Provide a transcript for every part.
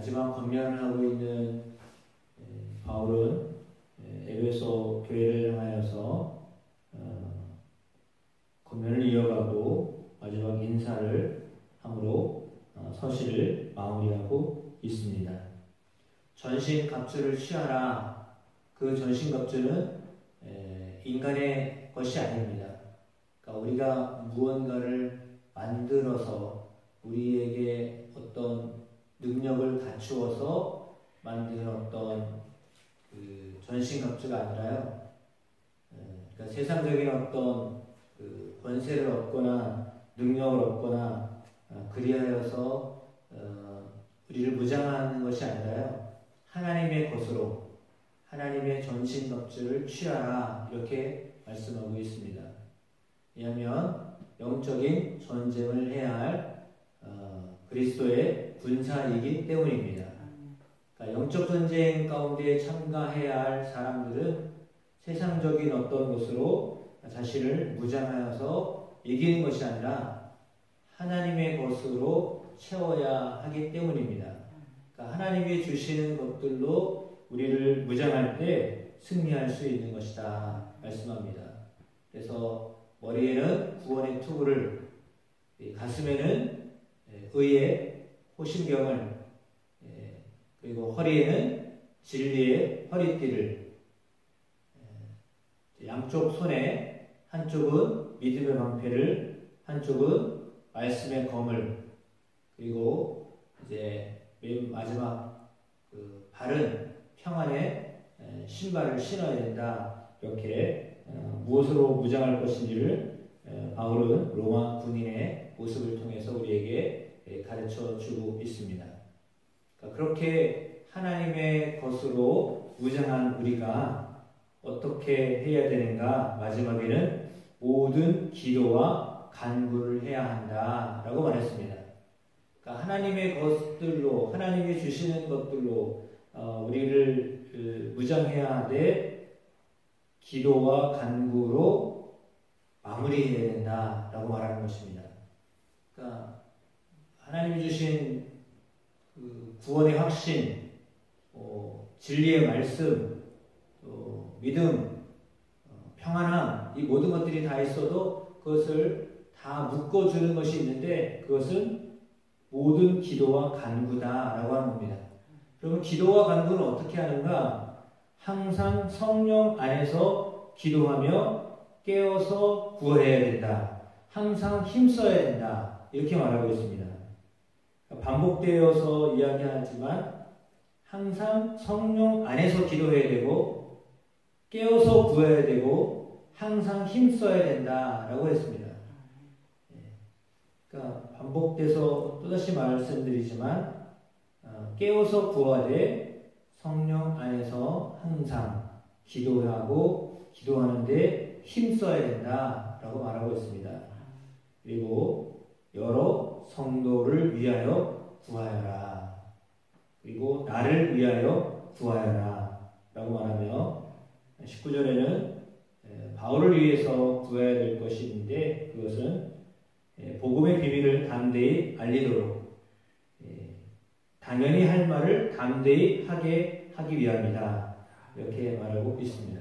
마지막 권면을 하고 있는 바울은 에베소 교회를 향하여서 권면을 이어가고 마지막 인사를 함으로 서시를 마무리하고 있습니다. 전신갑주를 취하라. 그 전신갑주는 인간의 것이 아닙니다. 그러니까 우리가 무언가를 만들어서 우리에게 어떤 능력을 갖추어서 만든 어떤 그 전신갑주가 아니라요. 그러니까 세상적인 어떤 그 권세를 얻거나 능력을 얻거나 그리하여서 우리를 무장하는 것이 아니라요. 하나님의 것으로 하나님의 전신갑주를 취하라 이렇게 말씀하고 있습니다. 왜냐하면 영적인 전쟁을 해야 할 그리스도의 군사이기 때문입니다. 그러니까 영적 전쟁 가운데 참가해야 할 사람들은 세상적인 어떤 것으로 자신을 무장하여서 이기는 것이 아니라 하나님의 것으로 채워야 하기 때문입니다. 그러니까 하나님이 주시는 것들로 우리를 무장할 때 승리할 수 있는 것이다 말씀합니다. 그래서 머리에는 구원의 투구를, 가슴에는 의의 호심경을, 그리고 허리에는 진리의 허리띠를, 양쪽 손에 한쪽은 믿음의 방패를, 한쪽은 말씀의 검을, 그리고 이제 맨 마지막 그 발은 평안의 신발을 신어야 된다. 이렇게 무엇으로 무장할 것인지를 바울은 로마 군인의 모습을 통해서 우리에게 가르쳐 주고 있습니다. 그러니까 그렇게 하나님의 것으로 무장한 우리가 어떻게 해야 되는가? 마지막에는 모든 기도와 간구를 해야 한다라고 말했습니다. 그러니까 하나님의 것들로, 하나님이 주시는 것들로 우리를 무장해야 하되 기도와 간구로 마무리해야 된다라고 말하는 것입니다. 그러니까 하나님이 주신 그 구원의 확신, 진리의 말씀, 믿음, 평안함, 이 모든 것들이 다 있어도 그것을 다 묶어주는 것이 있는데 그것은 모든 기도와 간구다라고 하는 겁니다. 그러면 기도와 간구는 어떻게 하는가? 항상 성령 안에서 기도하며 깨어서 구해야 된다. 항상 힘써야 된다. 이렇게 말하고 있습니다. 반복되어서 이야기하지만 항상 성령 안에서 기도해야 되고 깨어서 구해야 되고 항상 힘써야 된다라고 했습니다. 그러니까 반복돼서 또다시 말씀드리지만 깨어서 구하되 성령 안에서 항상 기도하고 기도하는데 힘써야 된다라고 말하고 있습니다. 그리고 여러 성도를 위하여 구하여라. 그리고 나를 위하여 구하여라 라고 말하며 19절에는 바울을 위해서 구해야 될 것이 있는데 그것은 복음의 비밀을 담대히 알리도록 당연히 할 말을 담대히 하게 하기 위함이다. 이렇게 말하고 있습니다.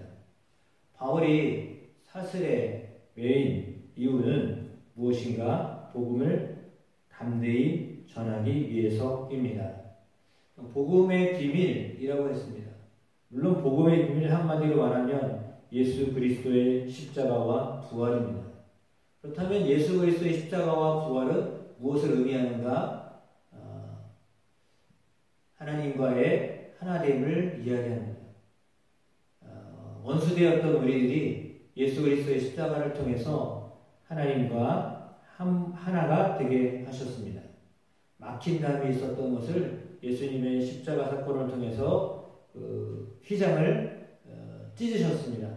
바울이 사슬의 메인 이유는 무엇인가? 복음을 담대히 전하기 위해서입니다. 복음의 비밀이라고 했습니다. 물론 복음의 비밀 한마디로 말하면 예수 그리스도의 십자가와 부활입니다. 그렇다면 예수 그리스도의 십자가와 부활은 무엇을 의미하는가? 하나님과의 하나됨을 이야기합니다. 원수되었던 우리들이 예수 그리스도의 십자가를 통해서 하나님과 하나가 되게 하셨습니다. 막힌 담이 있었던 것을 예수님의 십자가 사건을 통해서 그 휘장을 찢으셨습니다.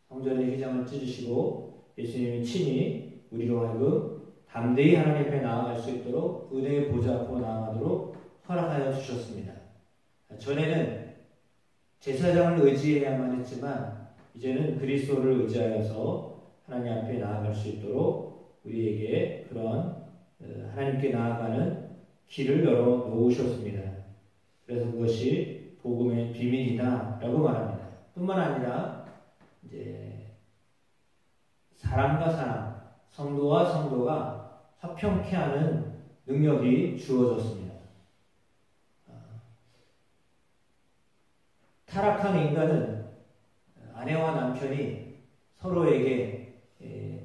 성전의 휘장을 찢으시고 예수님이 친히 우리로 하여금 담대히 하나님 앞에 나아갈 수 있도록 은혜의 보좌 앞으로 나아가도록 허락하여 주셨습니다. 전에는 제사장을 의지해야만 했지만 이제는 그리스도를 의지하여서 하나님 앞에 나아갈 수 있도록 우리에게 그런 하나님께 나아가는 길을 열어 놓으셨습니다. 그래서 그것이 복음의 비밀이다라고 말합니다. 뿐만 아니라 이제 사람과 사람, 성도와 성도가 화평케 하는 능력이 주어졌습니다. 타락한 인간은 아내와 남편이 서로에게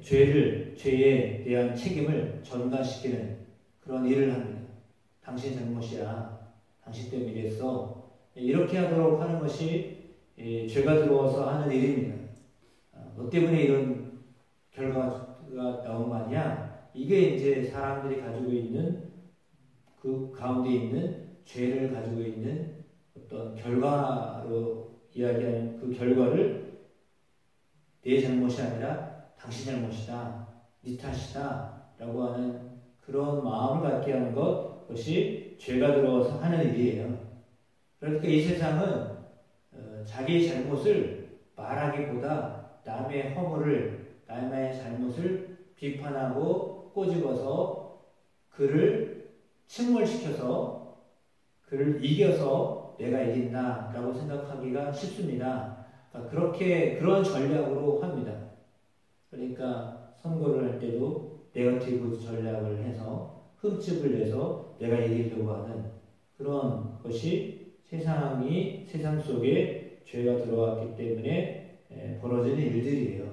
죄에 대한 책임을 전가시키는 그런 일을 합니다. 당신 잘못이야. 당신 때문에 이랬어. 이렇게 하도록 하는 것이 죄가 들어와서 하는 일입니다. 너 때문에 이런 결과가 나온 거 아니야? 이게 이제 사람들이 가지고 있는 그 가운데 있는 죄를 가지고 있는 어떤 결과로 이야기하는 그 결과를 내 잘못이 아니라 당신 잘못이다, 네 탓이다 라고 하는 그런 마음을 갖게 하는 그것이 죄가 들어와서 하는 일이에요. 그러니까 이 세상은 자기의 잘못을 말하기보다 남의 허물을, 남의 잘못을 비판하고 꼬집어서 그를 침몰시켜서 그를 이겨서 내가 이긴다라고 생각하기가 쉽습니다. 그러니까 그런 전략으로 합니다. 그러니까 선거를 할 때도 네거티브 전략을 해서 흠집을 내서 내가 이기려고 하는 그런 것이 세상 속에 죄가 들어왔기 때문에 벌어지는 일들이에요.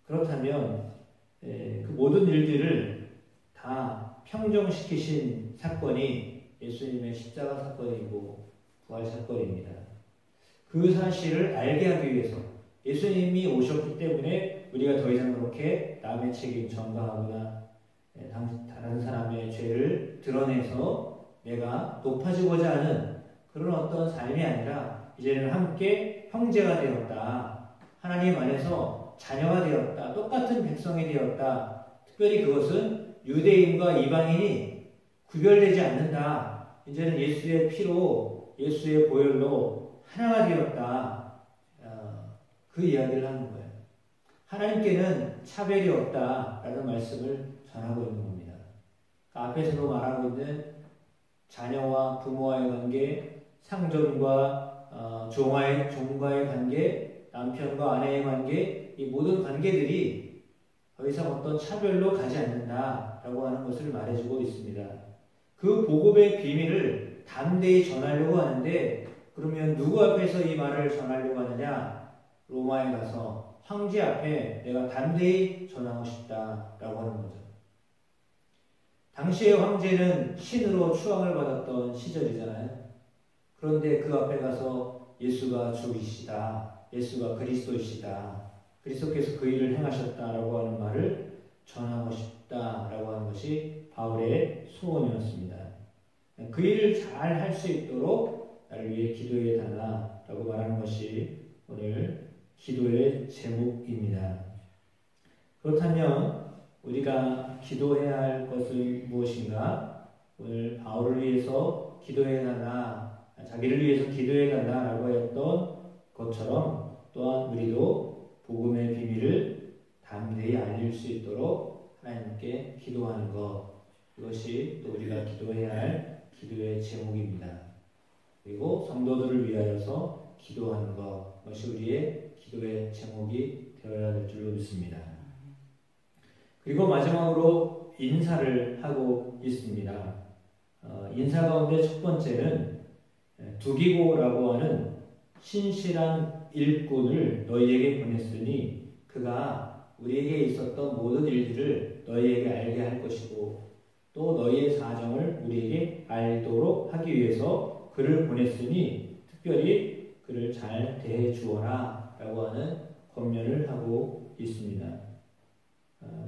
그렇다면 그 모든 일들을 다 평정시키신 사건이 예수님의 십자가 사건이고 부활 사건입니다. 그 사실을 알게 하기 위해서 예수님이 오셨기 때문에 우리가 더 이상 그렇게 남의 책임 전가하거나 다른 사람의 죄를 드러내서 내가 높아지고자 하는 그런 어떤 삶이 아니라 이제는 함께 형제가 되었다. 하나님 안에서 자녀가 되었다. 똑같은 백성이 되었다. 특별히 그것은 유대인과 이방인이 구별되지 않는다. 이제는 예수의 피로 예수의 보혈로 하나가 되었다. 그 이야기를 하는 거예요. 하나님께는 차별이 없다라는 말씀을 전하고 있는 겁니다. 앞에서도 말하고 있는 자녀와 부모와의 관계, 상전과 종과의 관계, 남편과 아내의 관계, 이 모든 관계들이 더 이상 어떤 차별로 가지 않는다라고 하는 것을 말해주고 있습니다. 그 복음의 비밀을 담대히 전하려고 하는데 그러면 누구 앞에서 이 말을 전하려고 하느냐? 로마에 가서 황제 앞에 내가 담대히 전하고 싶다라고 하는 거죠. 당시의 황제는 신으로 추앙을 받았던 시절이잖아요. 그런데 그 앞에 가서 예수가 주이시다, 예수가 그리스도이시다, 그리스도께서 그 일을 행하셨다라고 하는 말을 전하고 싶다라고 하는 것이 바울의 소원이었습니다. 그 일을 잘 할 수 있도록 나를 위해 기도해 달라라고 말하는 것이 오늘 기도의 제목입니다. 그렇다면 우리가 기도해야 할 것은 무엇인가? 오늘 바울을 위해서 기도해 달라, 자기를 위해서 기도해 달라라고 했던 것처럼 또한 우리도 복음의 비밀을 담대히 알릴 수 있도록 하나님께 기도하는 것, 이것이 또 우리가 기도해야 할 기도의 제목입니다. 그리고 성도들을 위하여서 기도하는 것, 그것이 우리의 기도의 제목이 되어야 될 줄로 믿습니다. 그리고 마지막으로 인사를 하고 있습니다. 인사 가운데 첫 번째는 두기고라고 하는 신실한 일꾼을 너희에게 보냈으니 그가 우리에게 있었던 모든 일들을 너희에게 알게 할 것이고 또 너희의 사정을 우리에게 알도록 하기 위해서 그를 보냈으니 특별히 그를 잘 대해 주어라 라고 하는 권면을 하고 있습니다.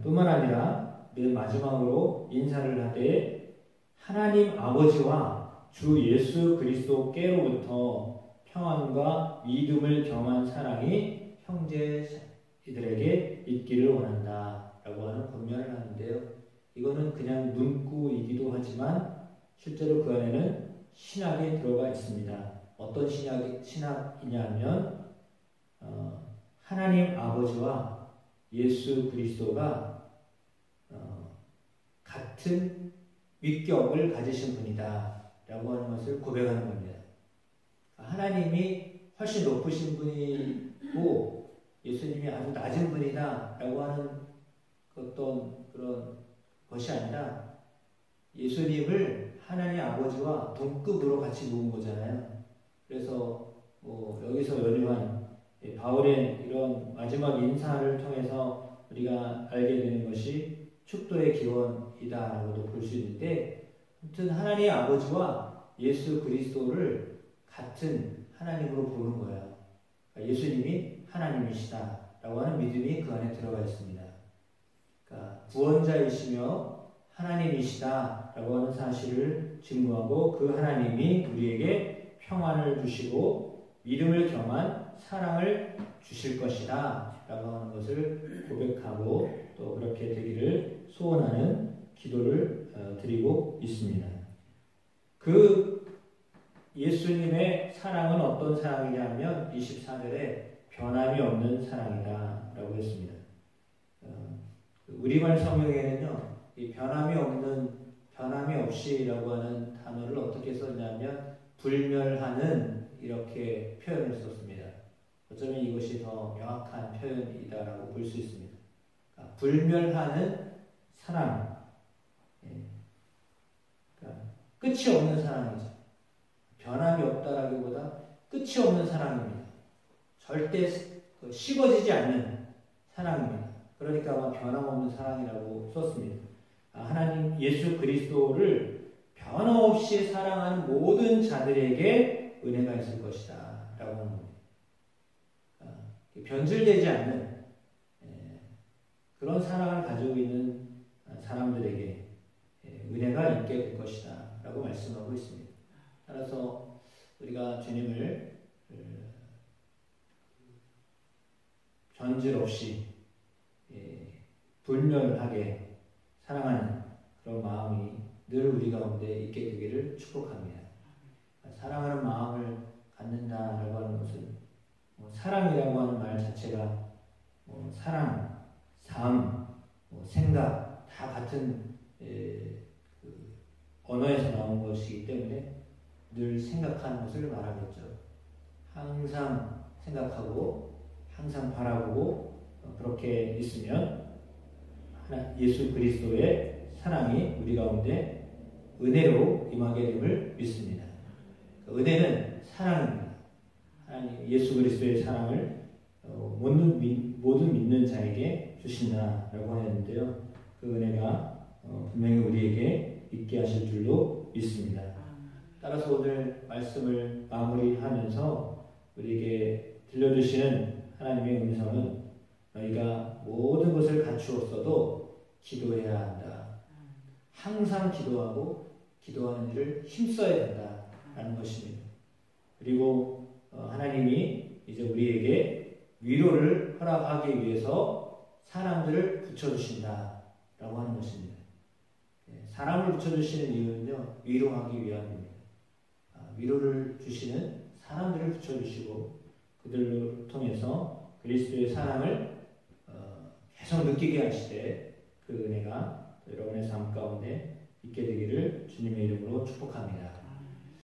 뿐만 아니라 맨 마지막으로 인사를 하되 하나님 아버지와 주 예수 그리스도께로부터 평안과 믿음을 겸한 사랑이 형제들에게 있기를 원한다 라고 하는 권면을 하는데요. 이거는 그냥 문구이기도 하지만 실제로 그 안에는 신학이 들어가 있습니다. 어떤 신학이냐면 하나님 아버지와 예수 그리스도가 같은 위격을 가지신 분이다. 라고 하는 것을 고백하는 겁니다. 하나님이 훨씬 높으신 분이고 예수님이 아주 낮은 분이다 라고 하는 어떤 그런 것이 아니라 예수님을 하나님 아버지와 동급으로 같이 놓은 거잖아요. 그래서 여기서 연유한 바울의 이런 마지막 인사를 통해서 우리가 알게 되는 것이 축도의 기원이다라고도 볼 수 있는데, 아무튼 하나님 아버지와 예수 그리스도를 같은 하나님으로 보는 거예요. 그러니까 예수님이 하나님이시다라고 하는 믿음이 그 안에 들어가 있습니다. 그러니까 구원자이시며 하나님이시다라고 하는 사실을 증거하고 그 하나님이 우리에게 평안을 주시고 믿음을 겸한 사랑을 주실 것이다 라고 하는 것을 고백하고 또 그렇게 되기를 소원하는 기도를 드리고 있습니다. 그 예수님의 사랑은 어떤 사랑이냐면 24절에 변함이 없는 사랑이다 라고 했습니다. 우리말 성경에는요, 이 변함이 없이라고 하는 단어를 어떻게 썼냐면 불멸하는 이렇게 표현을 썼습니다. 어쩌면 이것이 더 명확한 표현이다라고 볼 수 있습니다. 그러니까 불멸하는 사랑, 그러니까 끝이 없는 사랑이죠. 변함이 없다라기보다 끝이 없는 사랑입니다. 절대 식어지지 않는 사랑입니다. 그러니까 아마 변함없는 사랑이라고 썼습니다. 하나님 예수 그리스도를 변함없이 사랑하는 모든 자들에게 은혜가 있을 것이다 라고 하는 겁니다. 변질되지 않는 그런 사랑을 가지고 있는 사람들에게 은혜가 있게 될 것이다 라고 말씀하고 있습니다. 따라서 우리가 주님을 변질 없이 불멸하게 사랑하는 그런 마음이 늘 우리 가운데 있게 되기를 축복합니다. 사랑하는 마음을 갖는다라고 하는 것은 사랑이라고 하는 말 자체가 사랑, 삶, 생각 다 같은 그 언어에서 나온 것이기 때문에 늘 생각하는 것을 말하겠죠. 항상 생각하고 항상 바라보고 그렇게 있으면 예수 그리스도의 사랑이 우리 가운데 은혜로 임하게 됨을 믿습니다. 은혜는 사랑입니다. 하나님 예수 그리스도의 사랑을 모든 믿는 자에게 주신다라고 하였는데요. 그 은혜가 분명히 우리에게 있게 하실 줄로 믿습니다. 따라서 오늘 말씀을 마무리하면서 우리에게 들려주시는 하나님의 음성은 너희가 모든 것을 갖추었어도 기도해야 한다. 항상 기도하고 기도하는 일을 힘써야 된다라는 것입니다. 그리고 하나님이 이제 우리에게 위로를 허락하기 위해서 사람들을 붙여주신다라고 하는 것입니다. 사람을 붙여주시는 이유는요, 위로하기 위함입니다. 위로를 주시는 사람들을 붙여주시고 그들을 통해서 그리스도의 사랑을 계속 느끼게 하시되 그 은혜가 여러분의 삶 가운데 있게 되기를 주님의 이름으로 축복합니다.